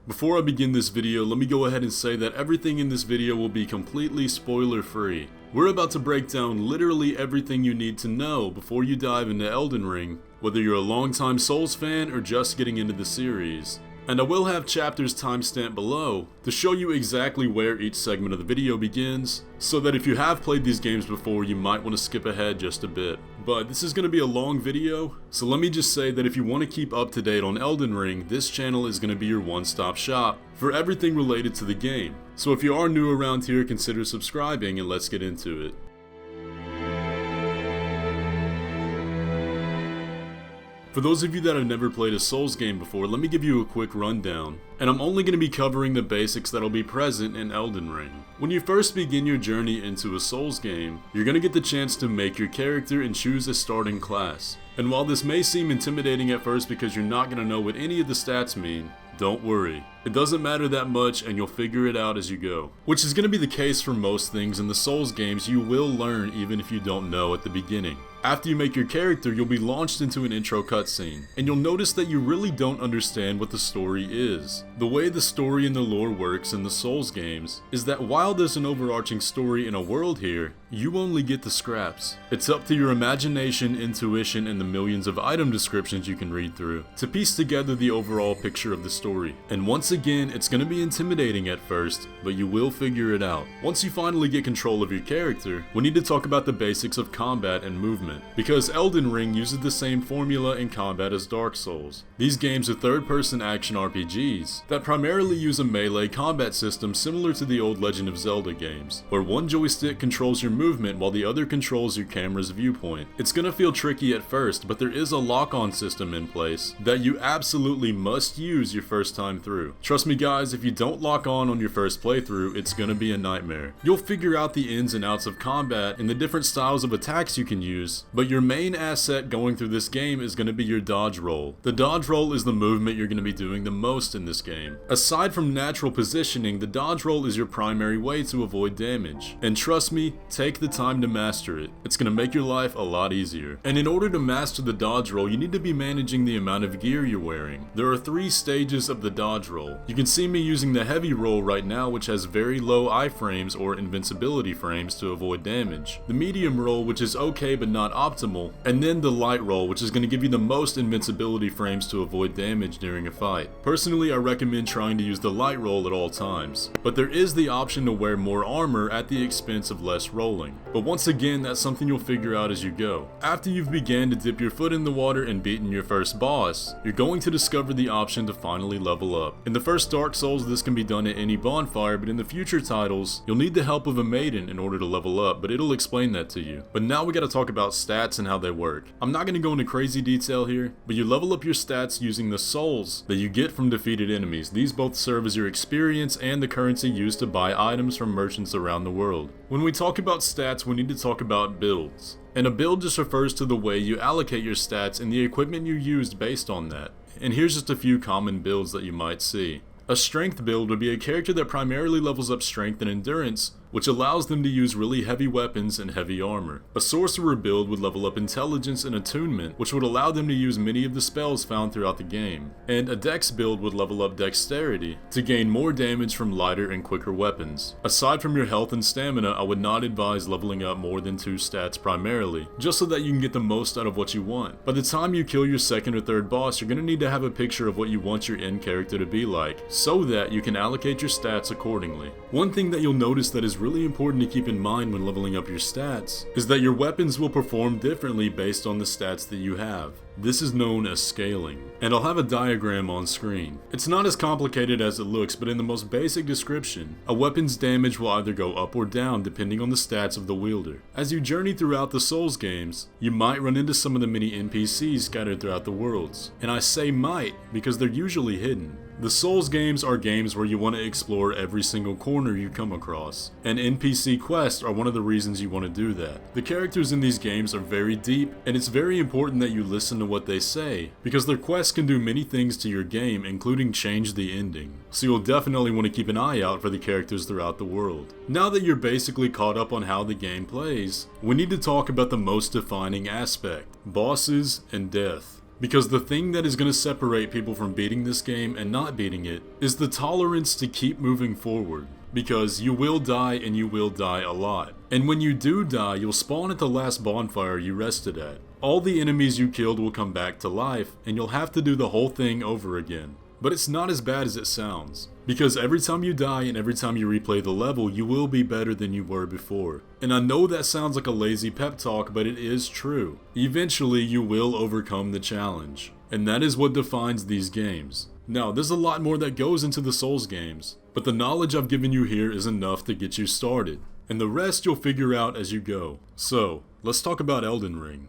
Before I begin this video, let me go ahead and say that everything in this video will be completely spoiler free. We're about to break down literally everything you need to know before you dive into Elden Ring, whether you're a longtime Souls fan or just getting into the series. And I will have chapters timestamped below to show you exactly where each segment of the video begins, so that if you have played these games before, you might want to skip ahead just a bit. But this is going to be a long video, so let me just say that if you want to keep up to date on Elden Ring, this channel is going to be your one-stop shop for everything related to the game. So if you are new around here, consider subscribing and let's get into it. For those of you that have never played a Souls game before, let me give you a quick rundown. And I'm only going to be covering the basics that'll be present in Elden Ring. When you first begin your journey into a Souls game, you're going to get the chance to make your character and choose a starting class. And while this may seem intimidating at first because you're not going to know what any of the stats mean, don't worry. It doesn't matter that much and you'll figure it out as you go. Which is going to be the case for most things in the Souls games. You will learn even if you don't know at the beginning. After you make your character, you'll be launched into an intro cutscene, and you'll notice that you really don't understand what the story is. The way the story and the lore works in the Souls games is that while there's an overarching story and a world here, you only get the scraps. It's up to your imagination, intuition, and the millions of item descriptions you can read through to piece together the overall picture of the story. And once again, it's going to be intimidating at first, but you will figure it out. Once you finally get control of your character, we need to talk about the basics of combat and movement, because Elden Ring uses the same formula in combat as Dark Souls. These games are third-person action RPGs that primarily use a melee combat system similar to the old Legend of Zelda games, where one joystick controls your movement while the other controls your camera's viewpoint. It's gonna feel tricky at first, but there is a lock-on system in place that you absolutely must use your first time through. Trust me guys, if you don't lock on your first playthrough, it's gonna be a nightmare. You'll figure out the ins and outs of combat and the different styles of attacks you can use, but your main asset going through this game is going to be your dodge roll. The dodge roll is the movement you're going to be doing the most in this game. Aside from natural positioning, the dodge roll is your primary way to avoid damage. And trust me, take the time to master it. It's going to make your life a lot easier. And in order to master the dodge roll, you need to be managing the amount of gear you're wearing. There are 3 stages of the dodge roll. You can see me using the heavy roll right now, which has very low iframes or invincibility frames to avoid damage. The medium roll, which is okay but not optimal, and then the light roll, which is going to give you the most invincibility frames to avoid damage during a fight. Personally, I recommend trying to use the light roll at all times, but there is the option to wear more armor at the expense of less rolling. But once again, that's something you'll figure out as you go. After you've began to dip your foot in the water and beaten your first boss, you're going to discover the option to finally level up. In the first Dark Souls, this can be done at any bonfire, but in the future titles, you'll need the help of a maiden in order to level up, but it'll explain that to you. But now we gotta talk about stats and how they work. I'm not going to go into crazy detail here, but you level up your stats using the souls that you get from defeated enemies. These both serve as your experience and the currency used to buy items from merchants around the world. When we talk about stats, we need to talk about builds. And a build just refers to the way you allocate your stats and the equipment you used based on that. And here's just a few common builds that you might see. A strength build would be a character that primarily levels up strength and endurance, which allows them to use really heavy weapons and heavy armor. A sorcerer build would level up intelligence and attunement, which would allow them to use many of the spells found throughout the game. And a dex build would level up dexterity to gain more damage from lighter and quicker weapons. Aside from your health and stamina, I would not advise leveling up more than 2 stats primarily, just so that you can get the most out of what you want. By the time you kill your second or third boss, you're going to need to have a picture of what you want your end character to be like, so that you can allocate your stats accordingly. One thing that you'll notice that is really important to keep in mind when leveling up your stats is that your weapons will perform differently based on the stats that you have. This is known as scaling, and I'll have a diagram on screen. It's not as complicated as it looks, but in the most basic description, a weapon's damage will either go up or down depending on the stats of the wielder. As you journey throughout the Souls games, you might run into some of the many NPCs scattered throughout the worlds, and I say might because they're usually hidden. The Souls games are games where you want to explore every single corner you come across, and NPC quests are one of the reasons you want to do that. The characters in these games are very deep, and it's very important that you listen to what they say, because their quests can do many things to your game, including change the ending. So you'll definitely want to keep an eye out for the characters throughout the world. Now that you're basically caught up on how the game plays, we need to talk about the most defining aspect: bosses and death. Because the thing that is going to separate people from beating this game and not beating it is the tolerance to keep moving forward. Because you will die, and you will die a lot. And when you do die, you'll spawn at the last bonfire you rested at. All the enemies you killed will come back to life, and you'll have to do the whole thing over again. But it's not as bad as it sounds, because every time you die and every time you replay the level, you will be better than you were before. And I know that sounds like a lazy pep talk, but it is true. Eventually, you will overcome the challenge. And that is what defines these games. Now, there's a lot more that goes into the Souls games, but the knowledge I've given you here is enough to get you started. And the rest you'll figure out as you go. So, let's talk about Elden Ring.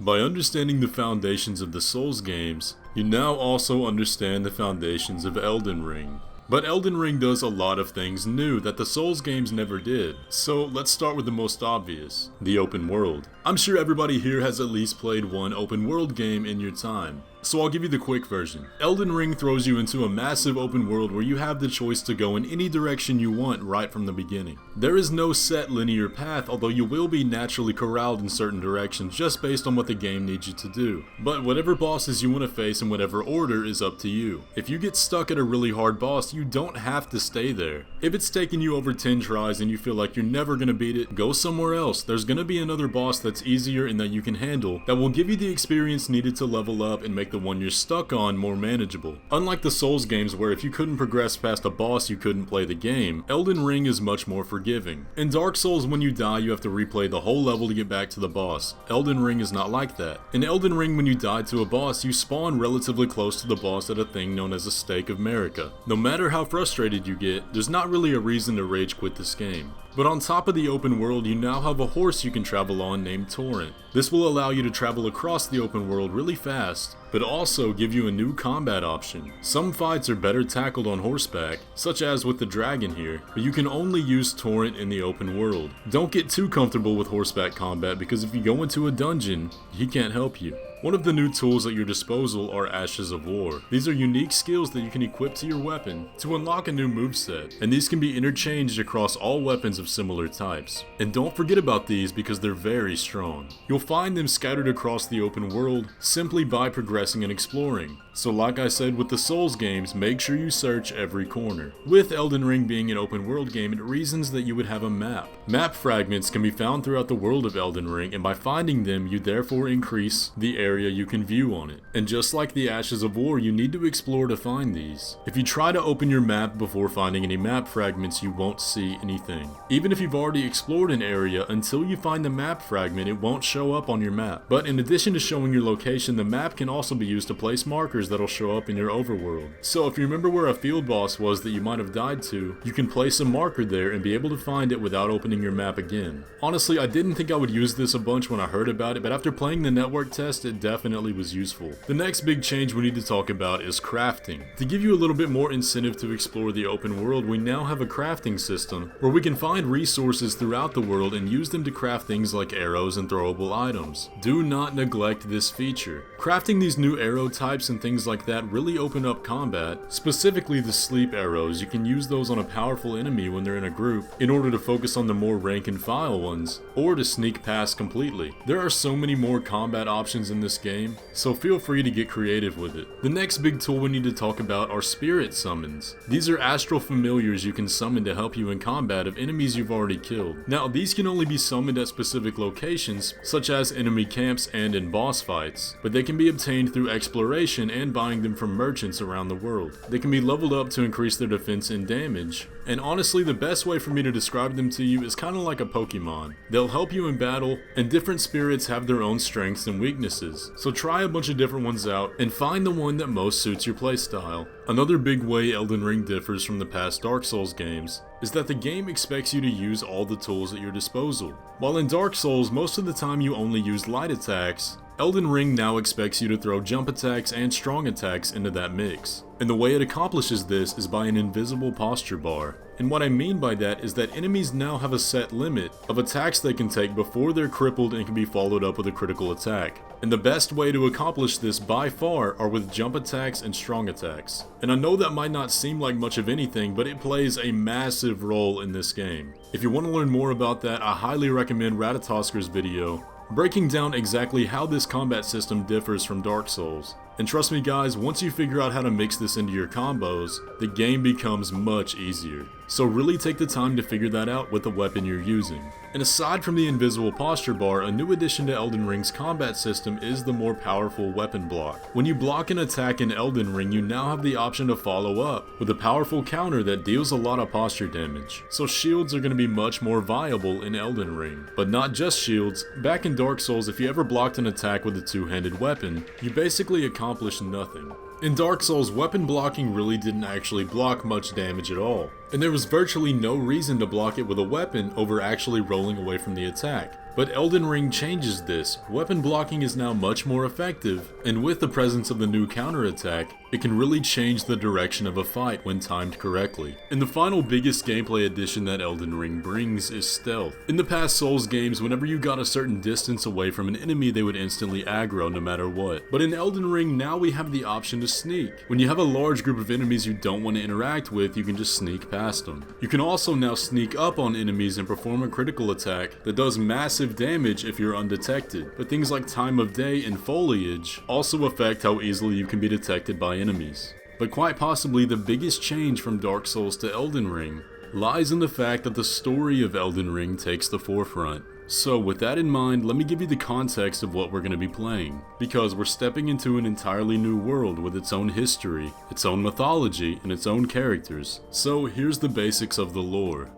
By understanding the foundations of the Souls games, you now also understand the foundations of Elden Ring. But Elden Ring does a lot of things new that the Souls games never did. So let's start with the most obvious, the open world. I'm sure everybody here has at least played one open world game in your time. So I'll give you the quick version. Elden Ring throws you into a massive open world where you have the choice to go in any direction you want right from the beginning. There is no set linear path, although you will be naturally corralled in certain directions just based on what the game needs you to do. But whatever bosses you want to face in whatever order is up to you. If you get stuck at a really hard boss, you don't have to stay there. If it's taken you over 10 tries and you feel like you're never going to beat it, go somewhere else. There's going to be another boss that's easier and that you can handle that will give you the experience needed to level up and make the one you're stuck on more manageable. Unlike the Souls games where if you couldn't progress past a boss you couldn't play the game, Elden Ring is much more forgiving. In Dark Souls when you die you have to replay the whole level to get back to the boss. Elden Ring is not like that. In Elden Ring when you die to a boss you spawn relatively close to the boss at a thing known as a Stake of Marika. No matter how frustrated you get, there's not really a reason to rage quit this game. But on top of the open world, you now have a horse you can travel on named Torrent. This will allow you to travel across the open world really fast, but also give you a new combat option. Some fights are better tackled on horseback, such as with the dragon here, but you can only use Torrent in the open world. Don't get too comfortable with horseback combat because if you go into a dungeon, he can't help you. One of the new tools at your disposal are Ashes of War. These are unique skills that you can equip to your weapon to unlock a new moveset, and these can be interchanged across all weapons of similar types. And don't forget about these because they're very strong. You'll find them scattered across the open world simply by progressing and exploring. So like I said with the Souls games, make sure you search every corner. With Elden Ring being an open world game, it reasons that you would have a map. Map fragments can be found throughout the world of Elden Ring, and by finding them, you therefore increase the area you can view on it. And just like the Ashes of War, you need to explore to find these. If you try to open your map before finding any map fragments, you won't see anything. Even if you've already explored an area, until you find the map fragment, it won't show up on your map. But in addition to showing your location, the map can also be used to place markers that'll show up in your overworld. So if you remember where a field boss was that you might have died to, you can place a marker there and be able to find it without opening your map again. Honestly, I didn't think I would use this a bunch when I heard about it, but after playing the network test, it definitely was useful. The next big change we need to talk about is crafting. To give you a little bit more incentive to explore the open world, we now have a crafting system where we can find resources throughout the world and use them to craft things like arrows and throwable items. Do not neglect this feature. Crafting these new arrow types and things like that really open up combat, specifically the sleep arrows. You can use those on a powerful enemy when they're in a group in order to focus on the more rank and file ones, or to sneak past completely. There are so many more combat options in this game, so feel free to get creative with it. The next big tool we need to talk about are spirit summons. These are astral familiars you can summon to help you in combat of enemies you've already killed. Now these can only be summoned at specific locations, such as enemy camps and in boss fights, but they can be obtained through exploration and buying them from merchants around the world. They can be leveled up to increase their defense and damage, and honestly the best way for me to describe them to you is kind of like a Pokemon. They'll help you in battle, and different spirits have their own strengths and weaknesses, so try a bunch of different ones out and find the one that most suits your playstyle. Another big way Elden Ring differs from the past Dark Souls games is that the game expects you to use all the tools at your disposal. While in Dark Souls most of the time you only use light attacks, Elden Ring now expects you to throw jump attacks and strong attacks into that mix. And the way it accomplishes this is by an invisible posture bar. And what I mean by that is that enemies now have a set limit of attacks they can take before they're crippled and can be followed up with a critical attack. And the best way to accomplish this by far are with jump attacks and strong attacks. And I know that might not seem like much of anything, but it plays a massive role in this game. If you want to learn more about that, I highly recommend Ratatoskr's video, breaking down exactly how this combat system differs from Dark Souls. And trust me guys, once you figure out how to mix this into your combos, the game becomes much easier. So really take the time to figure that out with the weapon you're using. And aside from the invisible posture bar, a new addition to Elden Ring's combat system is the more powerful weapon block. When you block an attack in Elden Ring, you now have the option to follow up with a powerful counter that deals a lot of posture damage. So shields are going to be much more viable in Elden Ring. But not just shields, back in Dark Souls, if you ever blocked an attack with a two-handed weapon, you basically accomplished nothing. In Dark Souls, weapon blocking really didn't actually block much damage at all, and there was virtually no reason to block it with a weapon over actually rolling away from the attack. But Elden Ring changes this. Weapon blocking is now much more effective, and with the presence of the new counterattack, it can really change the direction of a fight when timed correctly. And the final biggest gameplay addition that Elden Ring brings is stealth. In the past Souls games, whenever you got a certain distance away from an enemy, they would instantly aggro no matter what. But in Elden Ring, now we have the option to sneak. When you have a large group of enemies you don't want to interact with, you can just sneak past them. You can also now sneak up on enemies and perform a critical attack that does massive damage if you're undetected, but things like time of day and foliage also affect how easily you can be detected by enemies. But quite possibly the biggest change from Dark Souls to Elden Ring lies in the fact that the story of Elden Ring takes the forefront. So with that in mind, let me give you the context of what we're going to be playing, because we're stepping into an entirely new world with its own history, its own mythology, and its own characters. So here's the basics of the lore.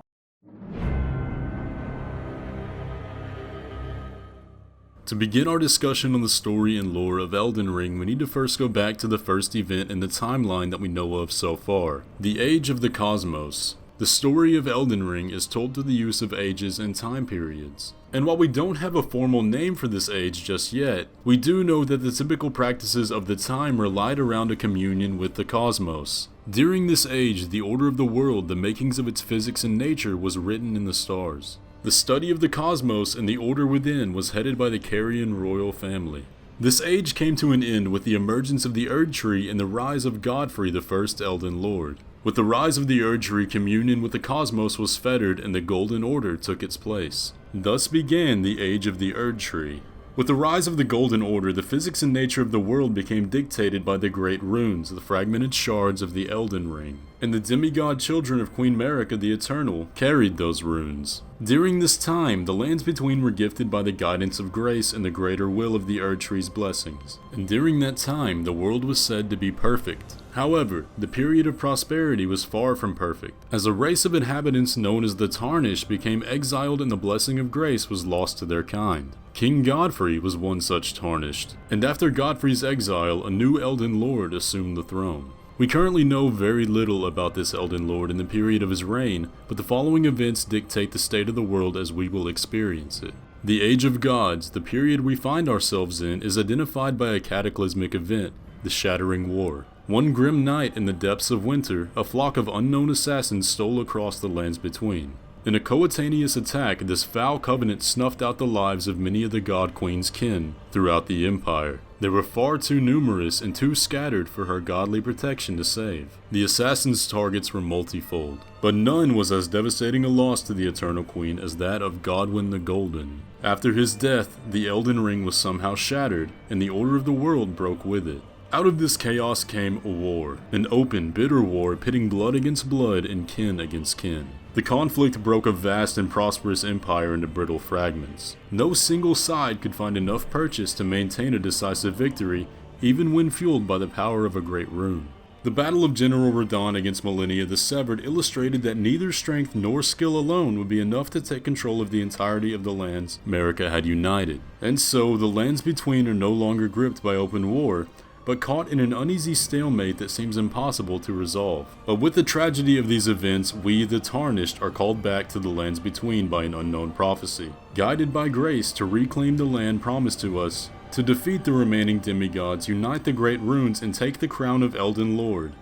To begin our discussion on the story and lore of Elden Ring, we need to first go back to the first event in the timeline that we know of so far, the Age of the Cosmos. The story of Elden Ring is told through the use of ages and time periods. And while we don't have a formal name for this age just yet, we do know that the typical practices of the time relied around a communion with the cosmos. During this age, the order of the world, the makings of its physics and nature, was written in the stars. The study of the cosmos and the order within was headed by the Carian royal family. This age came to an end with the emergence of the Erd Tree and the rise of Godfrey, the first Elden Lord. With the rise of the Erd Tree, communion with the cosmos was fettered and the Golden Order took its place. Thus began the Age of the Erd Tree. With the rise of the Golden Order, the physics and nature of the world became dictated by the great runes, the fragmented shards of the Elden Ring, and the demigod children of Queen Marika the Eternal carried those runes. During this time, the lands between were gifted by the guidance of grace and the greater will of the Erd Tree's blessings, and during that time, the world was said to be perfect. However, the period of prosperity was far from perfect, as a race of inhabitants known as the Tarnished became exiled and the blessing of grace was lost to their kind. King Godfrey was one such Tarnished, and after Godfrey's exile, a new Elden Lord assumed the throne. We currently know very little about this Elden Lord in the period of his reign, but the following events dictate the state of the world as we will experience it. The Age of Gods, the period we find ourselves in, is identified by a cataclysmic event, the Shattering War. One grim night in the depths of winter, a flock of unknown assassins stole across the lands between. In a coetaneous attack, this foul covenant snuffed out the lives of many of the God Queen's kin throughout the Empire. They were far too numerous and too scattered for her godly protection to save. The assassins' targets were multifold, but none was as devastating a loss to the Eternal Queen as that of Godwyn the Golden. After his death, the Elden Ring was somehow shattered, and the order of the world broke with it. Out of this chaos came a war, an open, bitter war pitting blood against blood and kin against kin. The conflict broke a vast and prosperous empire into brittle fragments. No single side could find enough purchase to maintain a decisive victory, even when fueled by the power of a great rune. The Battle of General Radahn against Malenia the Severed illustrated that neither strength nor skill alone would be enough to take control of the entirety of the lands Marika had united. And so, the lands between are no longer gripped by open war, but caught in an uneasy stalemate that seems impossible to resolve. But with the tragedy of these events, we, the Tarnished, are called back to the lands between by an unknown prophecy, guided by grace to reclaim the land promised to us, to defeat the remaining demigods, unite the great runes, and take the crown of Elden Lord.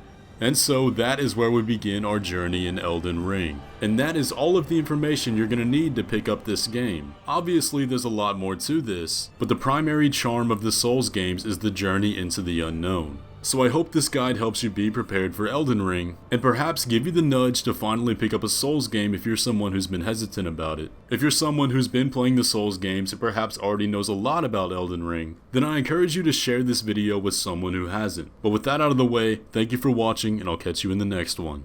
And so that is where we begin our journey in Elden Ring. And that is all of the information you're going to need to pick up this game. Obviously there's a lot more to this, but the primary charm of the Souls games is the journey into the unknown. So I hope this guide helps you be prepared for Elden Ring, and perhaps give you the nudge to finally pick up a Souls game if you're someone who's been hesitant about it. If you're someone who's been playing the Souls games and perhaps already knows a lot about Elden Ring, then I encourage you to share this video with someone who hasn't. But with that out of the way, thank you for watching, and I'll catch you in the next one.